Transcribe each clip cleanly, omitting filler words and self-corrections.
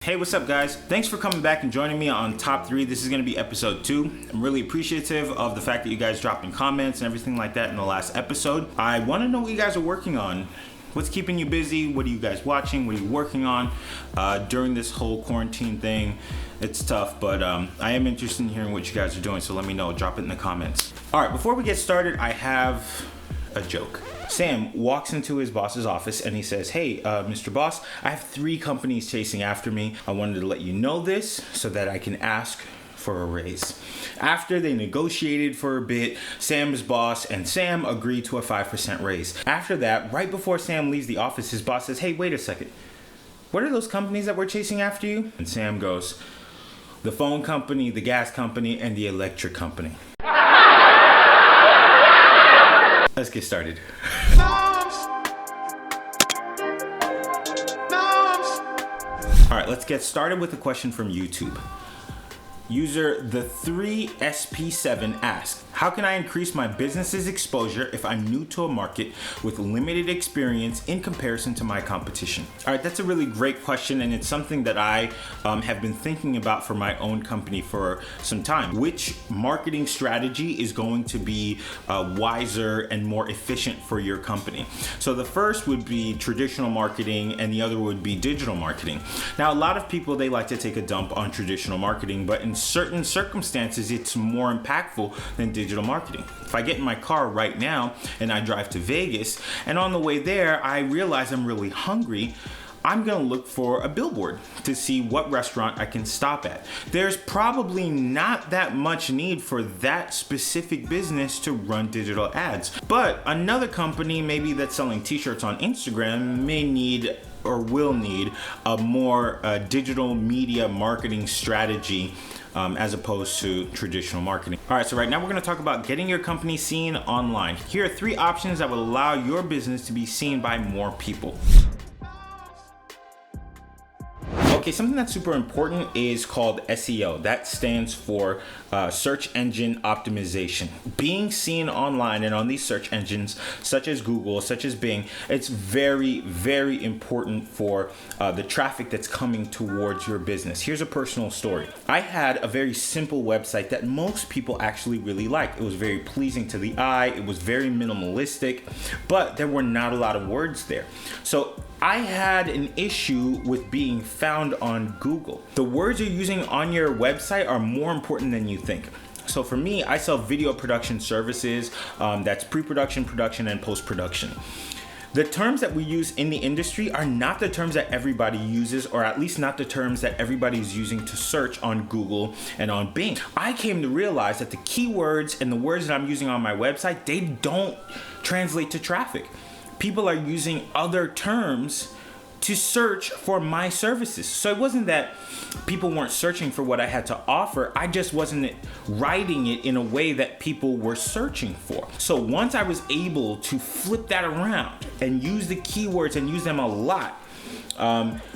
Hey, what's up, guys? Thanks for coming back and joining me on Top 3. This is going to be episode 2. I'm really appreciative of the fact that you guys dropped in comments and everything like that in the last episode. I want to know what you guys are working on. What's keeping you busy? What are you guys watching? What are you working on during this whole quarantine thing? It's tough, but I am interested in hearing what you guys are doing, so let me know. Drop it in the comments. All right, before we get started, I have a joke. Sam walks into his boss's office and he says, "Hey, Mr. Boss, I have 3 companies chasing after me. I wanted to let you know this so that I can ask for a raise." After they negotiated for a bit, Sam's boss and Sam agreed to a 5% raise. After that, right before Sam leaves the office, his boss says, "Hey, wait a second. What are those companies that we're chasing after you?" And Sam goes, "The phone company, the gas company, and the electric company." Let's get started. All right, let's get started with a question from YouTube. User the3sp7 asks, "How can I increase my business's exposure if I'm new to a market with limited experience in comparison to my competition?" All right, that's a really great question, and it's something that I have been thinking about for my own company for some time. Which marketing strategy is going to be wiser and more efficient for your company? So the first would be traditional marketing, and the other would be digital marketing. Now, a lot of people, they like to take a dump on traditional marketing, but in certain circumstances, it's more impactful than digital marketing. If I get in my car right now and I drive to Vegas, and on the way there, I realize I'm really hungry, I'm gonna look for a billboard to see what restaurant I can stop at. There's probably not that much need for that specific business to run digital ads. But another company, maybe that's selling t-shirts on Instagram, may need or will need a more digital media marketing strategy as opposed to traditional marketing. All right, so right now we're gonna talk about getting your company seen online. Here are 3 options that will allow your business to be seen by more people. Okay, something that's super important is called SEO. That stands for search engine optimization. Being seen online and on these search engines, such as Google, such as Bing, it's very, very important for the traffic that's coming towards your business. Here's a personal story. I had a very simple website that most people actually really liked. It was very pleasing to the eye. It was very minimalistic, but there were not a lot of words there. So I had an issue with being found on Google. The words you're using on your website are more important than you think. So for me, I sell video production services. That's pre-production, production, and post-production. The terms that we use in the industry are not the terms that everybody uses, or at least not the terms that everybody's using to search on Google and on Bing. I came to realize that the keywords and the words that I'm using on my website, they don't translate to traffic. People are using other terms to search for my services. So it wasn't that people weren't searching for what I had to offer. I just wasn't writing it in a way that people were searching for. So once I was able to flip that around and use the keywords and use them a lot,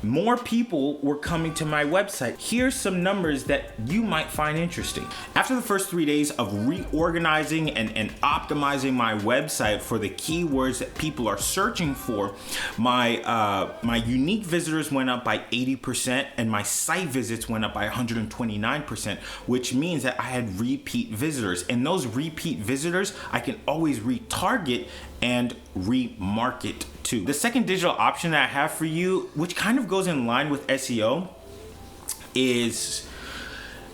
more people were coming to my website. Here's some numbers that you might find interesting. After the first 3 days of reorganizing and optimizing my website for the keywords that people are searching for, my unique visitors went up by 80% and my site visits went up by 129%, which means that I had repeat visitors. And those repeat visitors, I can always retarget and remarket to. The second digital option that I have for you, which kind of goes in line with SEO, is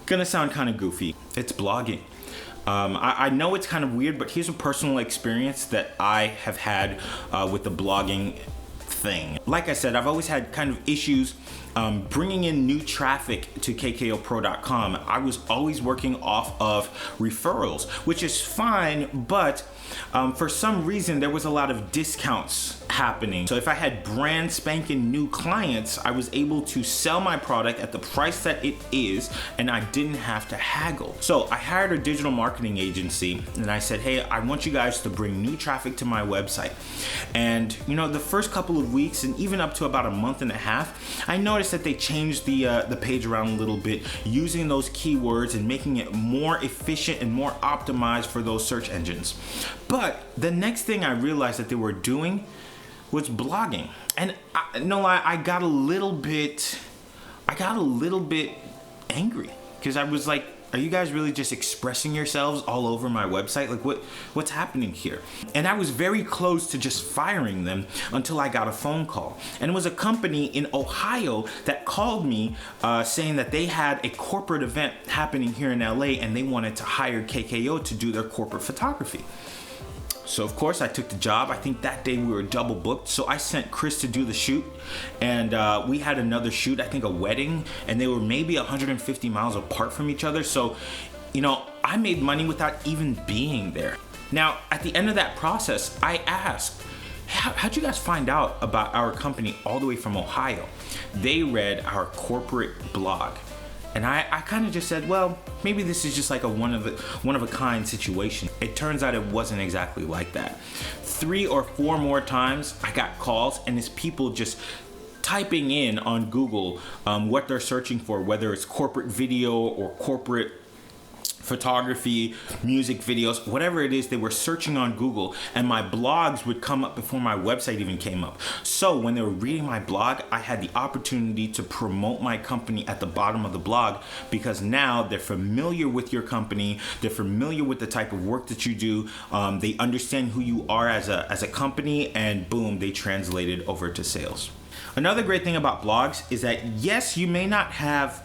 gonna sound kind of goofy. It's blogging. I know it's kind of weird, but here's a personal experience that I have had with the blogging thing. Like I said, I've always had kind of issues bringing in new traffic to kkopro.com. I was always working off of referrals, which is fine, but for some reason there was a lot of discounts happening. So if I had brand spanking new clients, I was able to sell my product at the price that it is, and I didn't have to haggle. So I hired a digital marketing agency and I said, "Hey, I want you guys to bring new traffic to my website." And you know, the first couple of weeks and even up to about a month and a half, I noticed that they changed the page around a little bit, using those keywords and making it more efficient and more optimized for those search engines. But the next thing I realized that they were doing was blogging. And no lie, I got a little bit I got a little bit angry because I was like, are you guys really just expressing yourselves all over my website? Like, what's happening here? And I was very close to just firing them until I got a phone call. And it was a company in Ohio that called me saying that they had a corporate event happening here in LA and they wanted to hire KKO to do their corporate photography. So of course I took the job. I think that day we were double booked. So I sent Chris to do the shoot, and we had another shoot, I think a wedding, and they were maybe 150 miles apart from each other. So, I made money without even being there. Now, at the end of that process, I asked, how'd you guys find out about our company all the way from Ohio? They read our corporate blog. And I kind of just said, well, maybe this is just like a one of a kind situation. It turns out it wasn't exactly like that. 3 or 4 more times I got calls, and it's people just typing in on Google what they're searching for, whether it's corporate video or corporate photography, music videos, whatever it is, they were searching on Google, and my blogs would come up before my website even came up. So when they were reading my blog, I had the opportunity to promote my company at the bottom of the blog, because now they're familiar with your company, they're familiar with the type of work that you do, they understand who you are as a company, and boom, they translated over to sales. Another great thing about blogs is that, yes, you may not have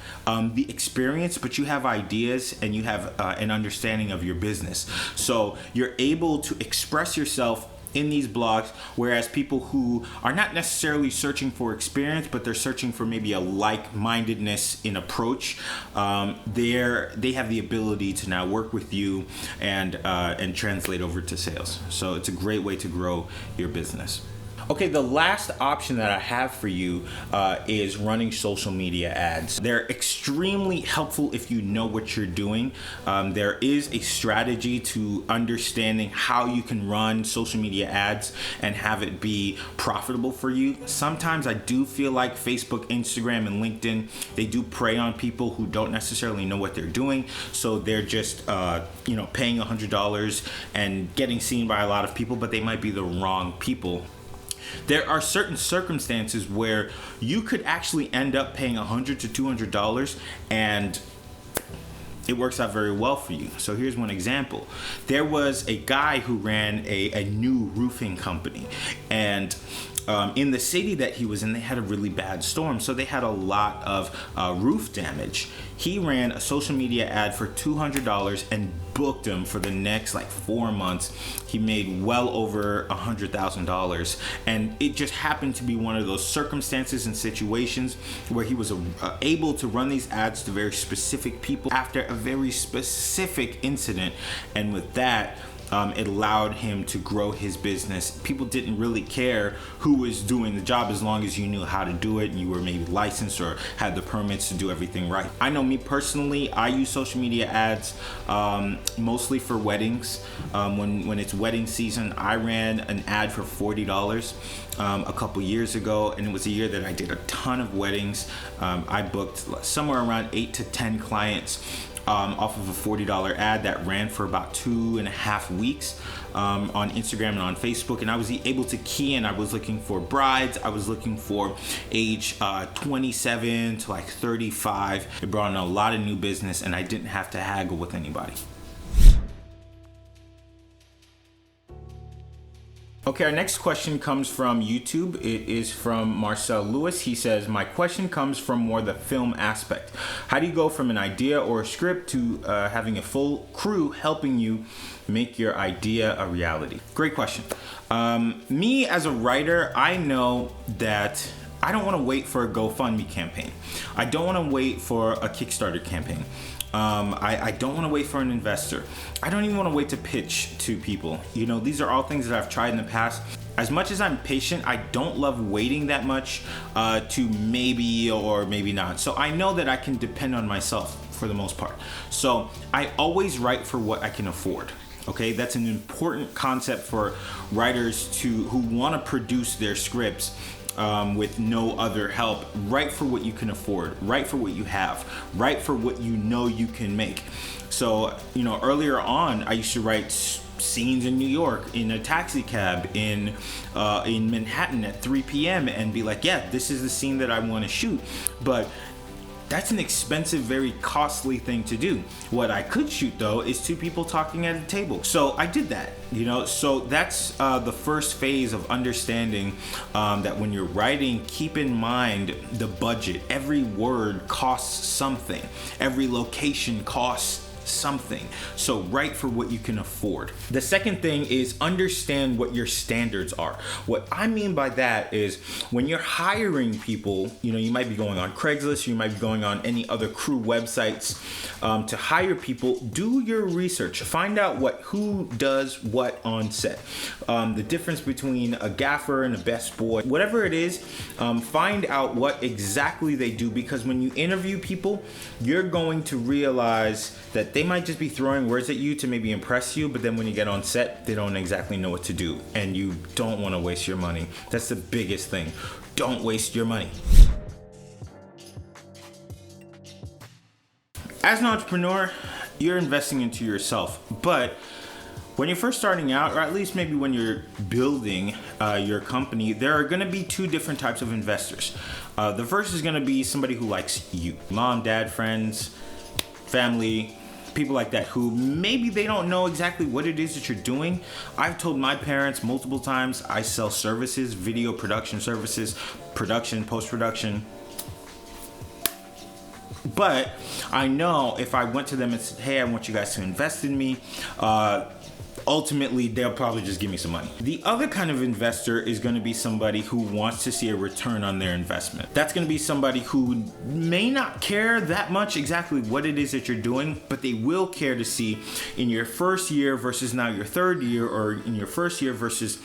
the experience, but you have ideas and you have an understanding of your business. So you're able to express yourself in these blogs, whereas people who are not necessarily searching for experience, but they're searching for maybe a like-mindedness in approach, they have the ability to now work with you and translate over to sales. So it's a great way to grow your business. Okay, the last option that I have for you is running social media ads. They're extremely helpful if you know what you're doing. There is a strategy to understanding how you can run social media ads and have it be profitable for you. Sometimes I do feel like Facebook, Instagram, and LinkedIn, they do prey on people who don't necessarily know what they're doing. So they're just paying $100 and getting seen by a lot of people, but they might be the wrong people. There are certain circumstances where you could actually end up paying $100 to $200 and it works out very well for you. So here's one example. There was a guy who ran a new roofing company, and in the city that he was in, they had a really bad storm, so they had a lot of roof damage. He ran a social media ad for $200 and booked him for the next 4 months. He made well over $100,000, and it just happened to be one of those circumstances and situations where he was able to run these ads to very specific people after a very specific incident, and with that, it allowed him to grow his business. People didn't really care who was doing the job as long as you knew how to do it and you were maybe licensed or had the permits to do everything right. I know me personally, I use social media ads mostly for weddings. When it's wedding season, I ran an ad for $40 a couple years ago, and it was a year that I did a ton of weddings. I booked somewhere around 8 to 10 clients off of a $40 ad that ran for about 2.5 weeks on Instagram and on Facebook. And I was able to key in. I was looking for brides. I was looking for age 27 to 35. It brought in a lot of new business, and I didn't have to haggle with anybody. Okay, our next question comes from YouTube. It is from Marcel Lewis. He says, my question comes from more the film aspect. How do you go from an idea or a script to having a full crew helping you make your idea a reality? Great question. Me as a writer, I know that I don't want to wait for a GoFundMe campaign. I don't want to wait for a Kickstarter campaign. I don't want to wait for an investor. I don't even want to wait to pitch to people. These are all things that I've tried in the past. As much as I'm patient, I don't love waiting that much to maybe or maybe not. So I know that I can depend on myself for the most part. So I always write for what I can afford. Okay, that's an important concept for writers who want to produce their scripts with no other help. Write for what you can afford, write for what you have, write for what you know you can make. So, earlier on, I used to write scenes in New York, in a taxi cab, in Manhattan at 3 p.m. and be like, yeah, this is the scene that I want to shoot. But That's an expensive, very costly thing to do. What I could shoot though is two people talking at a table. So I did that, so that's the first phase of understanding that when you're writing, keep in mind the budget. Every word costs something. Every location costs something. So write for what you can afford. The second thing is understand what your standards are. What I mean by that is when you're hiring people, you might be going on Craigslist, you might be going on any other crew websites to hire people. Do your research. Find out who does what on set. The difference between a gaffer and a best boy, whatever it is, find out what exactly they do, because when you interview people, you're going to realize that they might just be throwing words at you to maybe impress you, but then when you get on set, they don't exactly know what to do, and you don't want to waste your money. That's the biggest thing. Don't waste your money. As an entrepreneur, you're investing into yourself, but when you're first starting out, or at least maybe when you're building your company, there are going to be two different types of investors. The first is going to be somebody who likes you. Mom, dad, friends, family, people like that who maybe they don't know exactly what it is that you're doing. I've told my parents multiple times I sell services, video production services, production, post-production. But I know if I went to them and said, hey, I want you guys to invest in me, ultimately they'll probably just give me some money. The other kind of investor is going to be somebody who wants to see a return on their investment. That's going to be somebody who may not care that much exactly what it is that you're doing, but they will care to see in your first year versus now your third year, or in your first year versus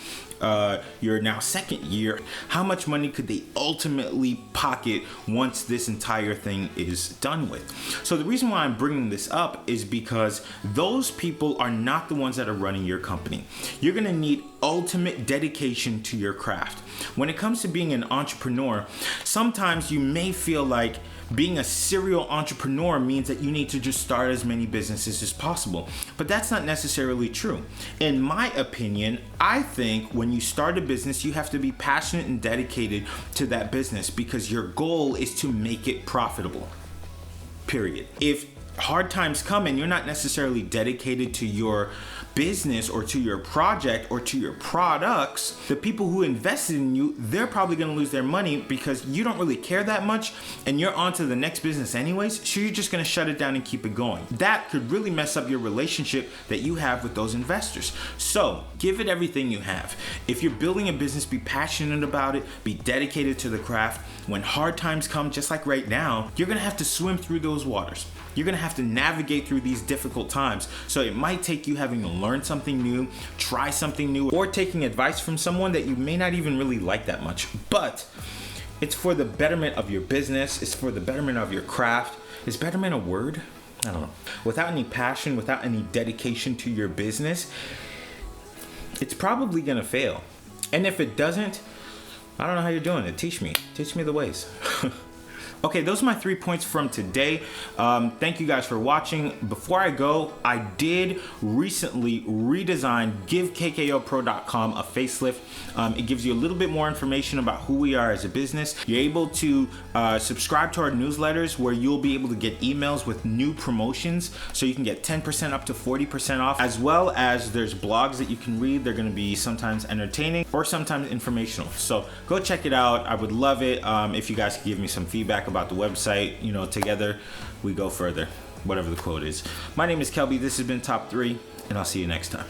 your now second year, how much money could they ultimately pocket once this entire thing is done with. So the reason why I'm bringing this up is because those people are not the ones that are running your company. You're going to need ultimate dedication to your craft. When it comes to being an entrepreneur, sometimes you may feel like being a serial entrepreneur means that you need to just start as many businesses as possible. But that's not necessarily true. In my opinion, I think when you start a business, you have to be passionate and dedicated to that business because your goal is to make it profitable. Period. If hard times come and you're not necessarily dedicated to your business or to your project or to your products, the people who invested in you, they're probably going to lose their money because you don't really care that much and you're on to the next business anyways, so you're just going to shut it down and keep it going. That could really mess up your relationship that you have with those investors. So give it everything you have. If you're building a business, be passionate about it, be dedicated to the craft. When hard times come, just like right now, you're going to have to swim through those waters. You're going to have to navigate through these difficult times. So it might take you having to learn something new, try something new, or taking advice from someone that you may not even really like that much. But it's for the betterment of your business. It's for the betterment of your craft. Is betterment a word? I don't know. Without any passion, without any dedication to your business, it's probably going to fail. And if it doesn't, I don't know how you're doing it. Teach me the ways. Okay, those are my 3 points from today. Thank you guys for watching. Before I go, I did recently redesign GiveKKOPro.com a facelift. It gives you a little bit more information about who we are as a business. You're able to subscribe to our newsletters where you'll be able to get emails with new promotions. So you can get 10% up to 40% off, as well as there's blogs that you can read. They're gonna be sometimes entertaining or sometimes informational. So go check it out. I would love it if you guys could give me some feedback about the website. Together we go further, whatever the quote is. My name is Kelby. This has been Top 3, and I'll see you next time.